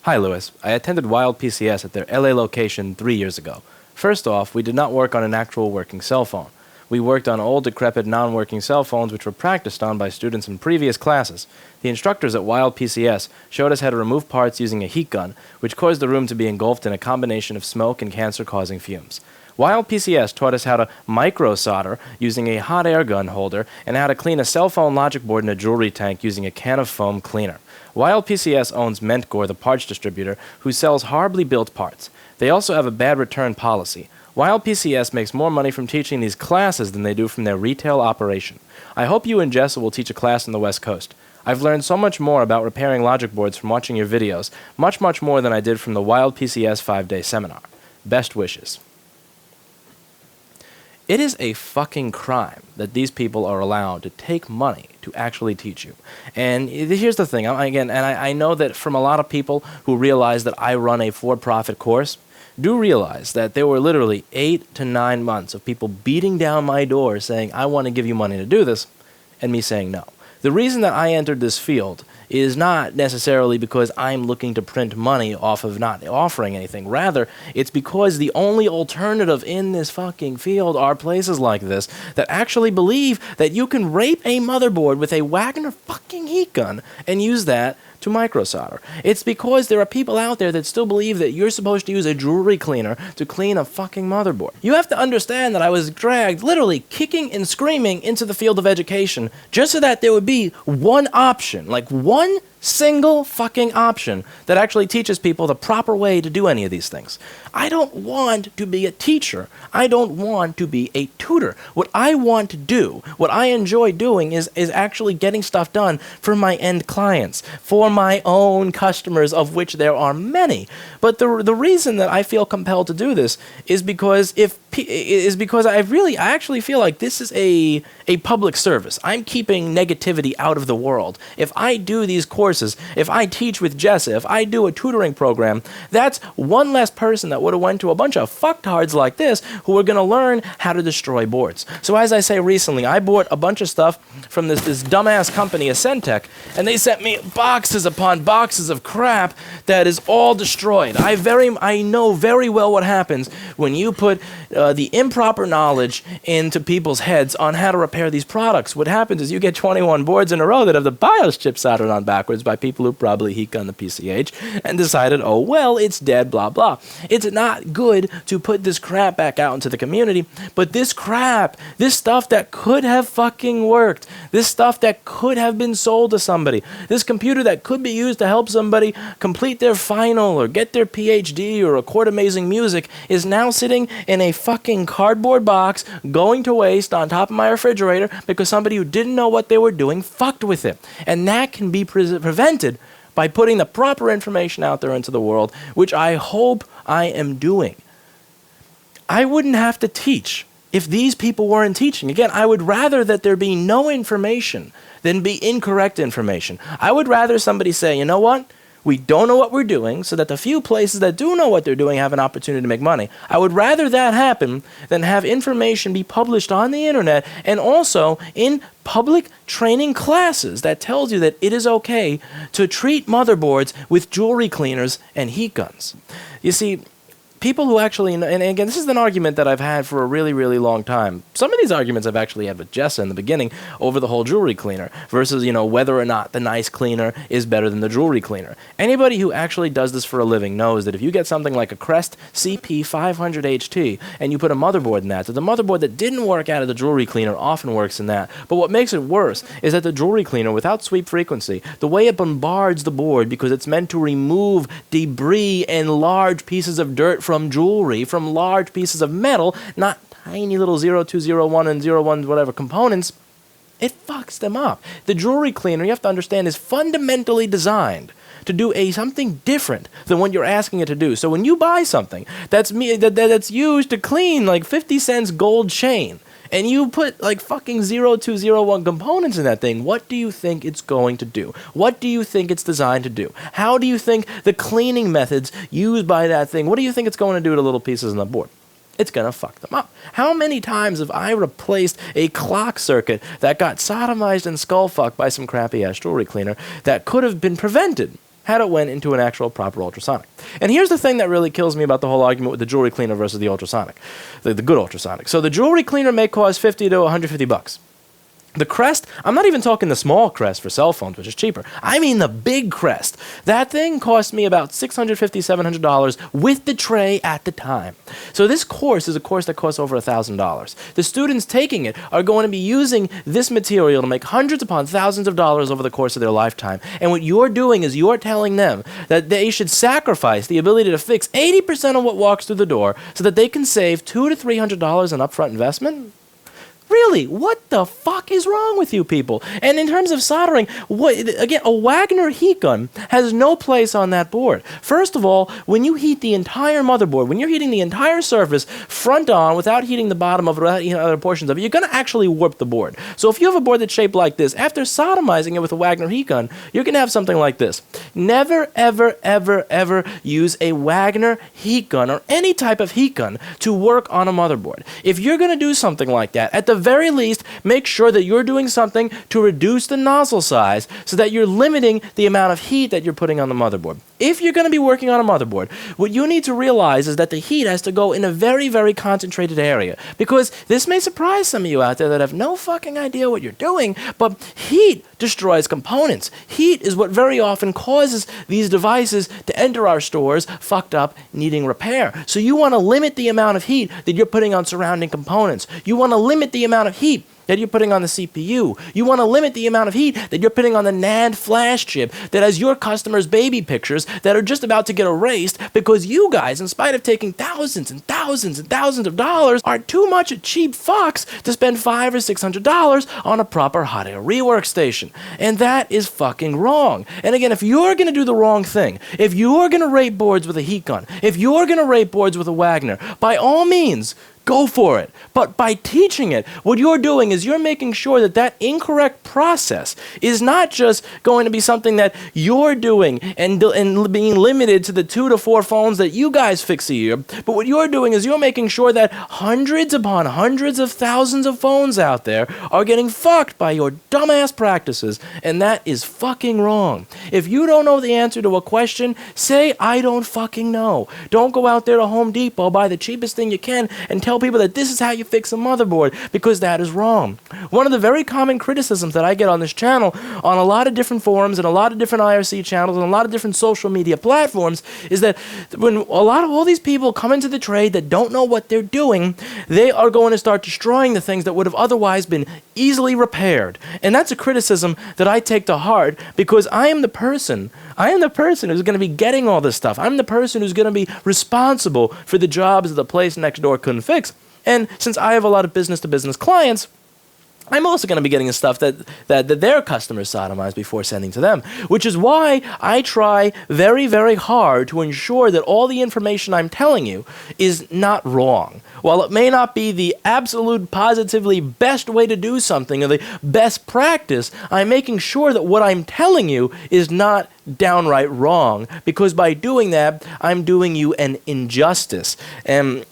Hi, Lewis. I attended WildPCS at their LA location 3 years ago. First off, we did not work on an actual working cell phone. We worked on old, decrepit, non-working cell phones which were practiced on by students in previous classes. The instructors at WildPCS showed us how to remove parts using a heat gun, which caused the room to be engulfed in a combination of smoke and cancer-causing fumes. WildPCS taught us how to micro-solder using a hot air gun holder and how to clean a cell phone logic board in a jewelry tank using a can of foam cleaner. WildPCS owns Mentgore, the parts distributor, who sells horribly built parts. They also have a bad return policy. WildPCS makes more money from teaching these classes than they do from their retail operation. I hope you and Jessa will teach a class on the West Coast. I've learned so much more about repairing logic boards from watching your videos, much more than I did from the WildPCS 5-day seminar. Best wishes. It is a fucking crime that these people are allowed to take money to actually teach you. And here's the thing, I know that from a lot of people who realize that I run a for-profit course, do realize that there were literally 8 to 9 months of people beating down my door saying, I want to give you money to do this, and me saying no. The reason that I entered this field is not necessarily because I'm looking to print money off of not offering anything. Rather, it's because the only alternative in this fucking field are places like this that actually believe that you can rape a motherboard with a Wagner fucking heat gun and use that to microsolder. It's because there are people out there that still believe that you're supposed to use a jewelry cleaner to clean a fucking motherboard. You have to understand that I was dragged, literally kicking and screaming, into the field of education just so that there would be one option, like one single fucking option that actually teaches people the proper way to do any of these things. I don't want to be a teacher. I don't want to be a tutor. What I want to do, what I enjoy doing is actually getting stuff done for my end clients, for my own customers, of which there are many. But the reason that I feel compelled to do this is because I actually feel like this is a public service. I'm keeping negativity out of the world. If I do these courses, if I teach with Jessa, if I do a tutoring program, that's one less person that would have went to a bunch of fucktards like this who are going to learn how to destroy boards. So as I say, recently, I bought a bunch of stuff from this dumbass company, Ascentech, and they sent me boxes upon boxes of crap that is all destroyed. I know very well what happens when you put the improper knowledge into people's heads on how to repair these products. What happens is you get 21 boards in a row that have the BIOS chip soldered on backwards by people who probably heat gun the PCH and decided, oh, well, it's dead, blah, blah. It's not good to put this crap back out into the community, but this crap, this stuff that could have fucking worked, this stuff that could have been sold to somebody, this computer that could be used to help somebody complete their final or get their PhD or record amazing music is now sitting in a fucking cardboard box going to waste on top of my refrigerator because somebody who didn't know what they were doing fucked with it. And that can be prevented by putting the proper information out there into the world, which I hope I am doing. I wouldn't have to teach if these people weren't teaching. Again, I would rather that there be no information than be incorrect information. I would rather somebody say, you know what? We don't know what we're doing, so that the few places that do know what they're doing have an opportunity to make money. I would rather that happen than have information be published on the internet and also in public training classes that tells you that it is okay to treat motherboards with jewelry cleaners and heat guns. You see, people who actually, and again, this is an argument that I've had for a really, really long time. Some of these arguments I've actually had with Jessa in the beginning over the whole jewelry cleaner versus, whether or not the nice cleaner is better than the jewelry cleaner. Anybody who actually does this for a living knows that if you get something like a Crest CP500HT and you put a motherboard in that, the motherboard that didn't work out of the jewelry cleaner often works in that. But what makes it worse is that the jewelry cleaner, without sweep frequency, the way it bombards the board because it's meant to remove debris and large pieces of dirt from jewelry, from large pieces of metal, not tiny little 0201 and 01 whatever components, it fucks them up. The jewelry cleaner, you have to understand, is fundamentally designed to do something different than what you're asking it to do. So when you buy something that's used to clean like 50 cents gold chain, and you put like fucking 0201 components in that thing, what do you think it's going to do? What do you think it's designed to do? How do you think the cleaning methods used by that thing, what do you think it's going to do to little pieces on the board? It's going to fuck them up. How many times have I replaced a clock circuit that got sodomized and skull fucked by some crappy ass jewelry cleaner that could have been prevented had it went into an actual proper ultrasonic. And here's the thing that really kills me about the whole argument with the jewelry cleaner versus the ultrasonic, the good ultrasonic. So the jewelry cleaner may cost $50 to $150. The Crest, I'm not even talking the small Crest for cell phones, which is cheaper. I mean the big Crest. That thing cost me about $650, $700 with the tray at the time. So this course is a course that costs over $1,000. The students taking it are going to be using this material to make hundreds upon thousands of dollars over the course of their lifetime. And what you're doing is you're telling them that they should sacrifice the ability to fix 80% of what walks through the door so that they can save $200 to $300 in upfront investment? Really, what the fuck is wrong with you people? And in terms of soldering, again, a Wagner heat gun has no place on that board. First of all, when you heat the entire motherboard, when you're heating the entire surface front on without heating the bottom of it, without heating other portions of it, you're going to actually warp the board. So if you have a board that's shaped like this, after sodomizing it with a Wagner heat gun, you're going to have something like this. Never, ever, ever, ever use a Wagner heat gun or any type of heat gun to work on a motherboard. If you're going to do something like that, at the very least, make sure that you're doing something to reduce the nozzle size so that you're limiting the amount of heat that you're putting on the motherboard. If you're going to be working on a motherboard, what you need to realize is that the heat has to go in a very, very concentrated area. Because this may surprise some of you out there that have no fucking idea what you're doing, but heat destroys components. Heat is what very often causes these devices to enter our stores fucked up, needing repair. So you want to limit the amount of heat that you're putting on surrounding components. You want to limit the amount of heat that you're putting on the CPU. You want to limit the amount of heat that you're putting on the NAND flash chip that has your customers' baby pictures that are just about to get erased because you guys, in spite of taking thousands and thousands and thousands of dollars, are too much a cheap fucks to spend $500 or $600 on a proper hot air rework station. And that is fucking wrong. And again, if you're going to do the wrong thing, if you're going to rate boards with a heat gun, if you're going to rate boards with a Wagner, by all means, go for it. But by teaching it, what you're doing is you're making sure that that incorrect process is not just going to be something that you're doing and being limited to the 2 to 4 phones that you guys fix a year. But what you're doing is you're making sure that hundreds upon hundreds of thousands of phones out there are getting fucked by your dumbass practices. And that is fucking wrong. If you don't know the answer to a question, say, I don't fucking know. Don't go out there to Home Depot, buy the cheapest thing you can, and tell people that this is how you fix a motherboard, because that is wrong. One of the very common criticisms that I get on this channel, on a lot of different forums and a lot of different IRC channels and a lot of different social media platforms, is that when a lot of all these people come into the trade that don't know what they're doing, they are going to start destroying the things that would have otherwise been easily repaired. And that's a criticism that I take to heart, because I am the person who's going to be getting all this stuff. I'm the person who's going to be responsible for the jobs that the place next door couldn't fix. And since I have a lot of business-to-business clients, I'm also going to be getting the stuff that their customers sodomize before sending to them, which is why I try very, very hard to ensure that all the information I'm telling you is not wrong. While it may not be the absolute positively best way to do something or the best practice, I'm making sure that what I'm telling you is not downright wrong, because by doing that, I'm doing you an injustice. And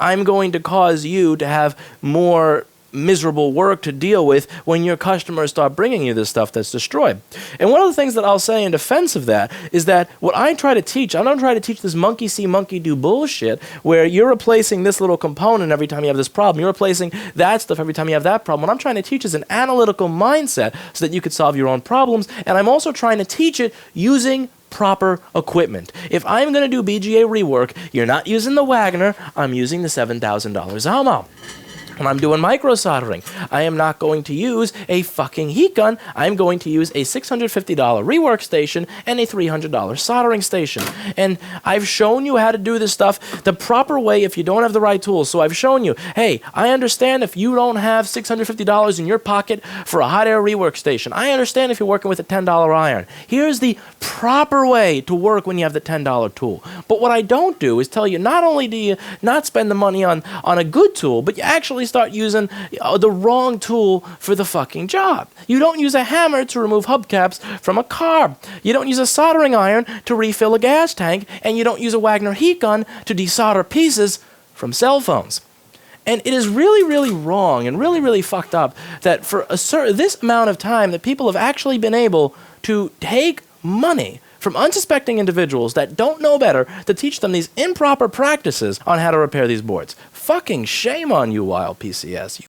I'm going to cause you to have more miserable work to deal with when your customers start bringing you this stuff that's destroyed. And one of the things that I'll say in defense of that is that what I try to teach, I don't try to teach this monkey see, monkey do bullshit where you're replacing this little component every time you have this problem. You're replacing that stuff every time you have that problem. What I'm trying to teach is an analytical mindset so that you could solve your own problems. And I'm also trying to teach it using proper equipment. If I'm going to do BGA rework, you're not using the Wagner, I'm using the $7,000 Zelmo. When I'm doing micro soldering, I am not going to use a fucking heat gun. I'm going to use a $650 rework station and a $300 soldering station. And I've shown you how to do this stuff the proper way if you don't have the right tools. So I've shown you, hey, I understand if you don't have $650 in your pocket for a hot air rework station. I understand if you're working with a $10 iron. Here's the proper way to work when you have the $10 tool. But what I don't do is tell you, not only do you not spend the money on a good tool, but you actually start using the wrong tool for the fucking job. You don't use a hammer to remove hubcaps from a car. You don't use a soldering iron to refill a gas tank, and you don't use a Wagner heat gun to desolder pieces from cell phones. And it is really, really wrong and really, really fucked up that for this amount of time that people have actually been able to take money from unsuspecting individuals that don't know better to teach them these improper practices on how to repair these boards. Fucking shame on you, WildPCS.